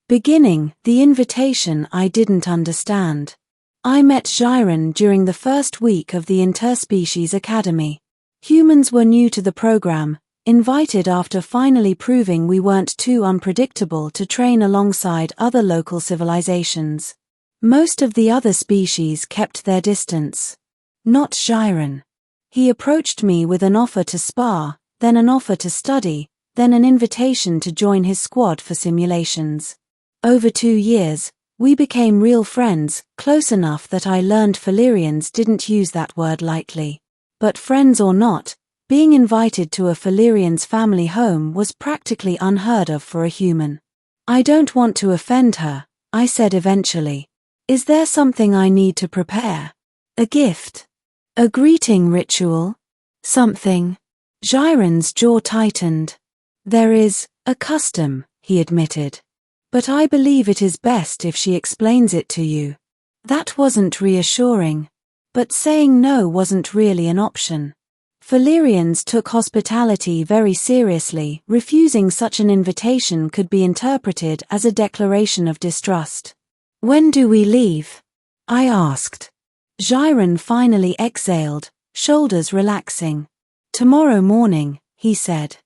Beginning, the invitation I didn't understand. I met Zhyren during the first week of the Interspecies Academy. Humans were new to the program, invited after finally proving we weren't too unpredictable to train alongside other local civilizations. Most of the other species kept their distance. Not Zhyren. He approached me with an offer to spar, then an offer to study, then an invitation to join his squad for simulations. Over 2 years, we became real friends, close enough that I learned Falerians didn't use that word lightly. But friends or not, being invited to a Falerian's family home was practically unheard of for a human. I don't want to offend her, I said eventually. Is there something I need to prepare? A gift? A greeting ritual? Something? Zhyren's jaw tightened. There is a custom, he admitted. But I believe it is best if she explains it to you. That wasn't reassuring. But saying no wasn't really an option. Falerians took hospitality very seriously. Refusing such an invitation could be interpreted as a declaration of distrust. When do we leave? I asked. Zhyren finally exhaled, shoulders relaxing. Tomorrow morning, he said.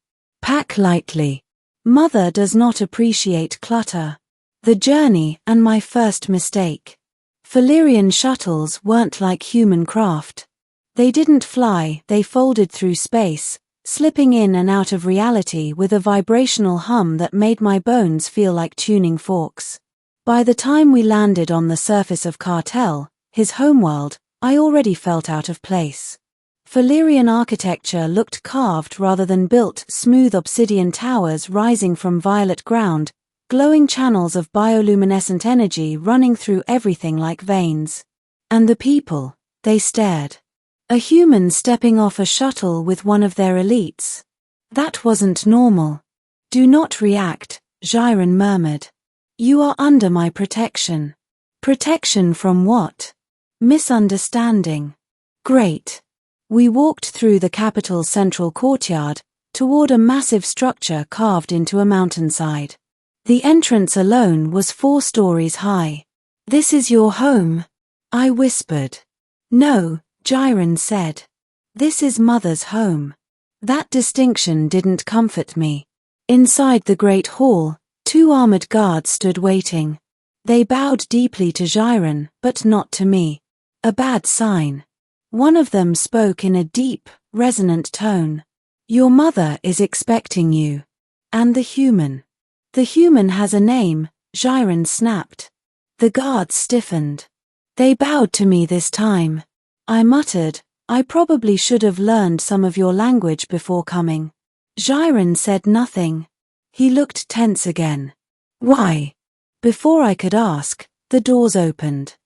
Pack lightly. Mother does not appreciate clutter. The journey and my first mistake. Falerian shuttles weren't like human craft. They didn't fly, they folded through space, slipping in and out of reality with a vibrational hum that made my bones feel like tuning forks. By the time we landed on the surface of Khar'Tel, his homeworld, I already felt out of place. Falerian architecture looked carved rather than built, smooth obsidian towers rising from violet ground, glowing channels of bioluminescent energy running through everything like veins. And the people, they stared. A human stepping off a shuttle with one of their elites. That wasn't normal. Do not react, Zhyren murmured. You are under my protection. Protection from what? Misunderstanding. Great. We walked through the capital's central courtyard, toward a massive structure carved into a mountainside. The entrance alone was 4 stories high. This is your home? I whispered. No, Zhyren said. This is Mother's home. That distinction didn't comfort me. Inside the great hall, 2 armored guards stood waiting. They bowed deeply to Zhyren, but not to me. A bad sign. One of them spoke in a deep, resonant tone. Your mother is expecting you. And the human. The human has a name, Zhyren snapped. The guards stiffened. They bowed to me this time. I muttered, I probably should have learned some of your language before coming. Zhyren said nothing. He looked tense again. Why? Before I could ask, the doors opened.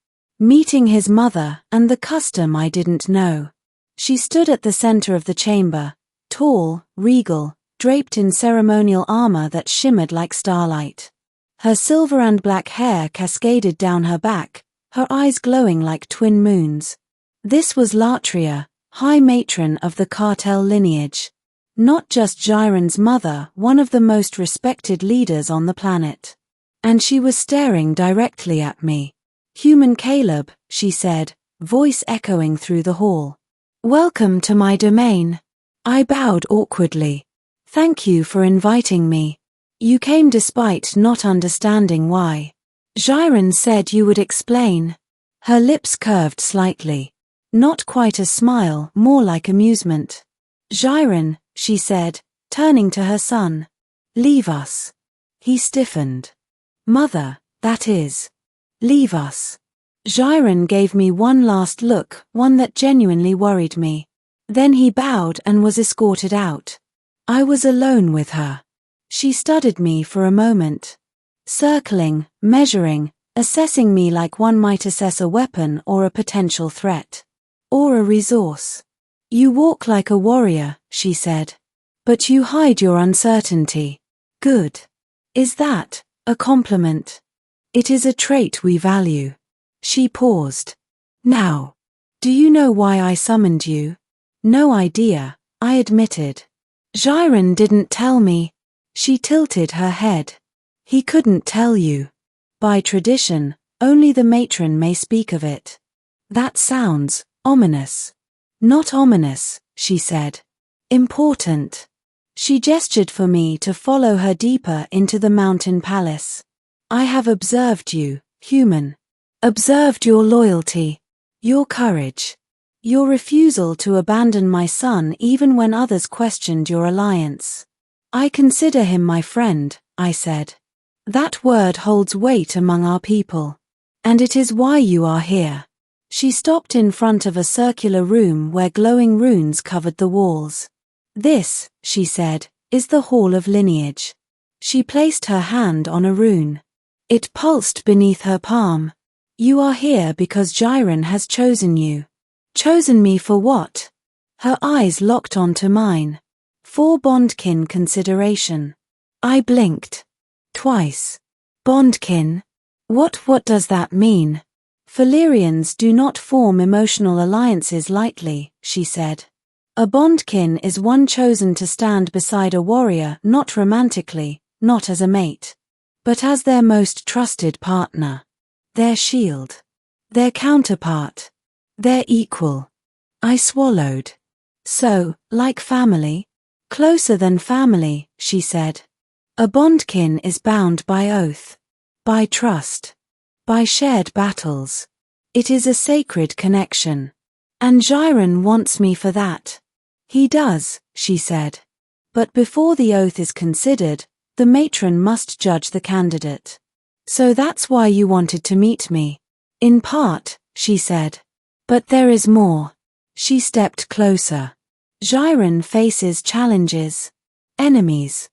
Meeting his mother and the custom I didn't know. She stood at the center of the chamber, tall, regal, draped in ceremonial armor that shimmered like starlight. Her silver and black hair cascaded down her back, her eyes glowing like twin moons. This was Latria, High Matron of the Khar'Tel lineage. Not just Zhyren's mother, one of the most respected leaders on the planet. And she was staring directly at me. Human Caleb, she said, voice echoing through the hall. Welcome to my domain. I bowed awkwardly. Thank you for inviting me. You came despite not understanding why. Zhyren said you would explain. Her lips curved slightly. Not quite a smile, more like amusement. Zhyren, she said, turning to her son. Leave us. He stiffened. Mother, that is. Leave us. Zhyren gave me one last look, one that genuinely worried me. Then he bowed and was escorted out. I was alone with her. She studied me for a moment. Circling, measuring, assessing me like one might assess a weapon or a potential threat. Or a resource. You walk like a warrior, she said. But you hide your uncertainty. Good. Is that a compliment? It is a trait we value. She paused. Now, do you know why I summoned you? No idea, I admitted. Zhyren didn't tell me. She tilted her head. He couldn't tell you. By tradition, only the matron may speak of it. That sounds ominous. Not ominous, she said. Important. She gestured for me to follow her deeper into the mountain palace. I have observed you, human. Observed your loyalty, your courage, your refusal to abandon my son even when others questioned your alliance. I consider him my friend, I said. That word holds weight among our people. And it is why you are here. She stopped in front of a circular room where glowing runes covered the walls. This, she said, is the Hall of Lineage. She placed her hand on a rune. It pulsed beneath her palm. You are here because Zhyren has chosen you. Chosen me for what? Her eyes locked onto mine. For bondkin consideration. I blinked. Twice. Bondkin? What does that mean? Falerians do not form emotional alliances lightly, she said. A bondkin is one chosen to stand beside a warrior not romantically, not as a mate, but as their most trusted partner. Their shield. Their counterpart. Their equal. I swallowed. So, like family? Closer than family, she said. A bondkin is bound by oath. By trust. By shared battles. It is a sacred connection. And Zhyren wants me for that. He does, she said. But before the oath is considered, the matron must judge the candidate. So that's why you wanted to meet me. In part, she said. But there is more. She stepped closer. Zhyren faces challenges. Enemies.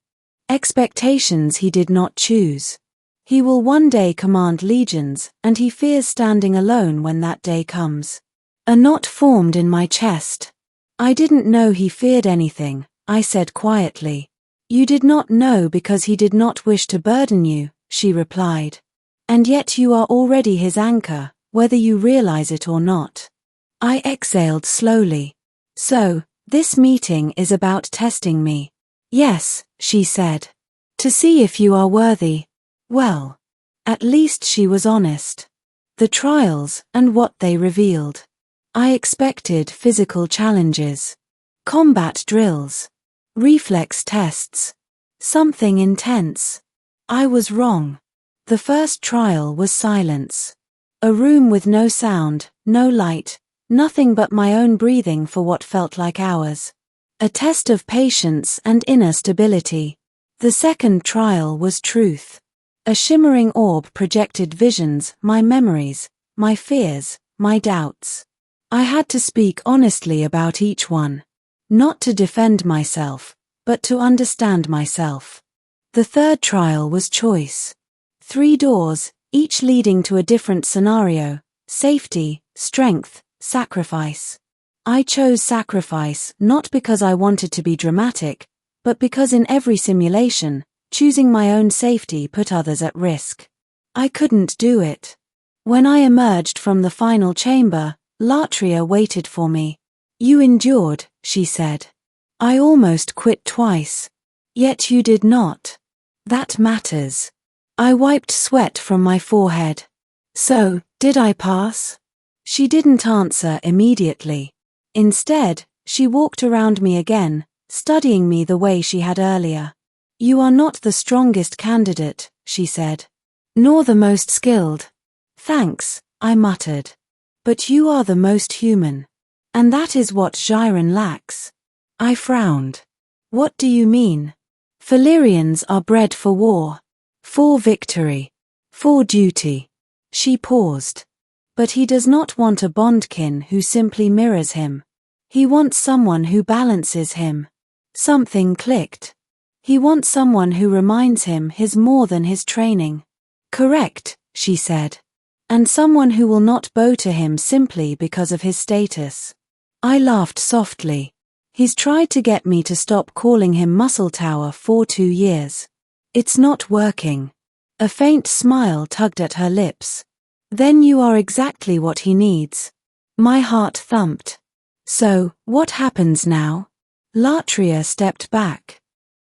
Expectations he did not choose. He will one day command legions, and he fears standing alone when that day comes. A knot formed in my chest. I didn't know he feared anything, I said quietly. You did not know because he did not wish to burden you, she replied. And yet you are already his anchor, whether you realize it or not. I exhaled slowly. So, this meeting is about testing me. Yes, she said. To see if you are worthy. Well, at least she was honest. The trials and what they revealed. I expected physical challenges. Combat drills. Reflex tests. Something intense. I was wrong. The first trial was silence. A room with no sound, no light, nothing but my own breathing for what felt like hours. A test of patience and inner stability. The second trial was truth. A shimmering orb projected visions, my memories, my fears, my doubts. I had to speak honestly about each one. Not to defend myself, but to understand myself. The third trial was choice. 3 doors, each leading to a different scenario: safety, strength, sacrifice. I chose sacrifice not because I wanted to be dramatic, but because in every simulation, choosing my own safety put others at risk. I couldn't do it. When I emerged from the final chamber, Latria waited for me. You endured, she said. I almost quit twice. Yet you did not. That matters. I wiped sweat from my forehead. So, did I pass? She didn't answer immediately. Instead, she walked around me again, studying me the way she had earlier. You are not the strongest candidate, she said. Nor the most skilled. Thanks, I muttered. But you are the most human. And that is what Zhyren lacks. I frowned. What do you mean? Falerians are bred for war. For victory. For duty. She paused. But he does not want a bondkin who simply mirrors him. He wants someone who balances him. Something clicked. He wants someone who reminds him he's more than his training. Correct, she said. And someone who will not bow to him simply because of his status. I laughed softly. He's tried to get me to stop calling him Muscle Tower for 2 years. It's not working. A faint smile tugged at her lips. Then you are exactly what he needs. My heart thumped. So, what happens now? Latria stepped back.